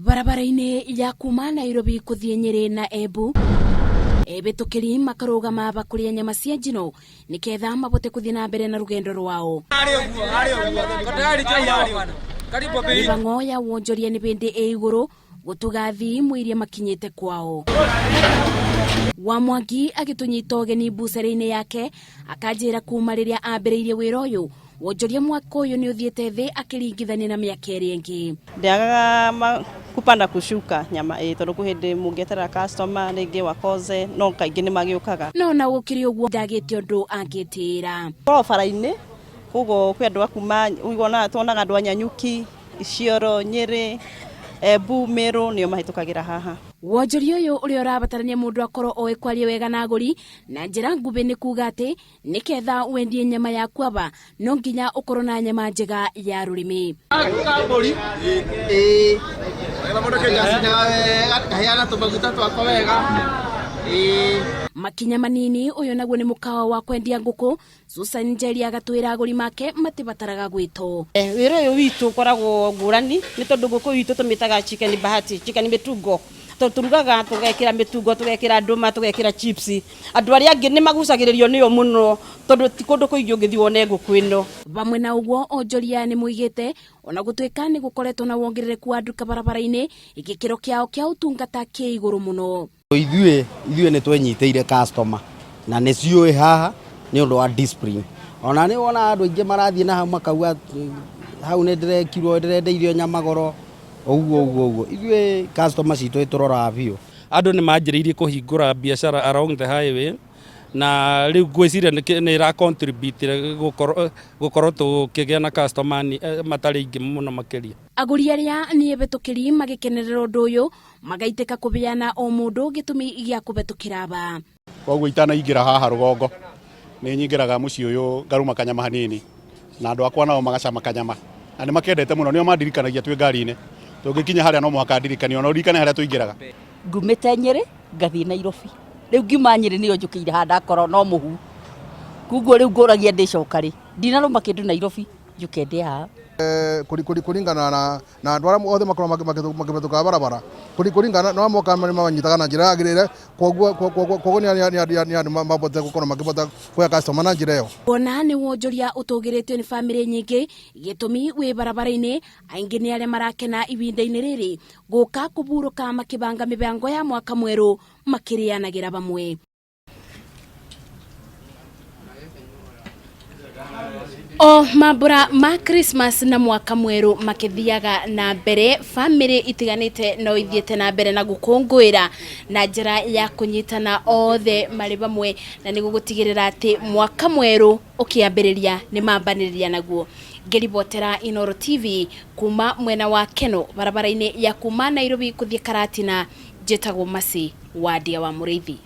Barabara-inĩ ya kuma Nairobi kuthie Nyeri na Embu ebitukiri makarugama bakuria nyama cia njino niketha mabote kuthie na mbere na rugendo rwao. Mibango ya wonjoria ni bindi iguru gutugathi mwirie makinyite kwao. Wamwangi agitunyita ugeni bucera-inĩ yake akanjira kuma riria ambiriirie wira uyu wonjoria mwaka uyu ni uthiete thi akiringithania na miaka iri ingi. Ndiagaga kupanda kushuka nyama tondu kuhindi mungetera customer ningi wakoze no kaingi ni magiukaga no na gukiri uguo ndagite undu angitira barabara-ini kugo kwi andu akuma wona tuonaga andu anyanyuki Isiolo Nyeri Embu Meru nio mahitukagira haha. Wonjoria uyu uri urabatarania mundu akoro oe kwaria wega na aguri na njira ngubi ni kuga ati niketha wendie nyama yaku aba no nginya ukoro na nyama njega ya rurimi. Makinya manini uyu naguo ni mukawa wa kwendia nguku Susan Njeri agatwira aguri make matibataraga gwito. Wira uyu witu koragwo ngurani ni tondu nguku witu tumitaga chicken bahati chicken mitungo turugaga tugekira mitungo tugekira nduma tugekira chips andu aria angi ni magucagiririo niyo muno tondu ti kundu kuingi ungithi wone nguku ino. Bamwe na uguo onjoria ni muigite ona gutwika ni gukoretwo na wongerereku wa nduka barabara-ini igikiro kiao kia utungata ki iguru muno. Ithuĩ ni twenyiteire customer na ni ciui haha ni undu wa discipline. Ona ni wona andu aingi marathie na hau makauga hau ni ndirekirwo ndirendeirio nyama goro uguo ithuĩ customer citu iturora biu. Andu ni manjiriirie kuhingura biashara along the highway na riu gwiciria ni ira contribute gukorwo tukigia na customer matari ingi muno makiria. Aguri aria ni betukiri magikenerera undu uyu magaitika kubiana o mundu gitumi gia kubetukira ba. Koguo itanaingira haha rugongo ni nyingiraga muci uyu ngaruma kanyama hanini na andu akwa nao magacama kanyama na ni makendete muno nio mandirikanagia twi ngari-ini tungikinya haria no muhaka ndirikani ona urikane haria tuingiraga. Ngumite Nyeri ngathie Nairobi riu ngiuma Nyeri niyo njukire handa koro no muhu kuguo riu nguragia ndicoka ri ndinaruma kindu Nairobi njuke ndi haha kuringana na andu aria othe makorwo makibituka barabara kuringana no moka manyitaga na njira yagirire koguo ni mabote gukorwo makibota kuya customer na njira iyo. Ona ni wonjoria utugiritio ni family nyingi gitumi wi barabara-ini aingi ni aria marakena ibinda-ini riri guka kuburuka makibanga mibango ya mwaka mweru makirianagira bamwe. O mabura ma Christmas na mwaka mweru makithiaga na mbere family itiganite no ithiete na mbere na gukungwira na njira ya kunyitana othe mari bamwe na ni gugutigirira ati mwaka mweru ukiambiriria ni mambaniriria naguo. Ngeribotera Inooro TV kuma mwena wa Keno barabara-ini ya kuma Nairobi kuthie Karatina njitagwo Masi wa Ndia wa Muriithi.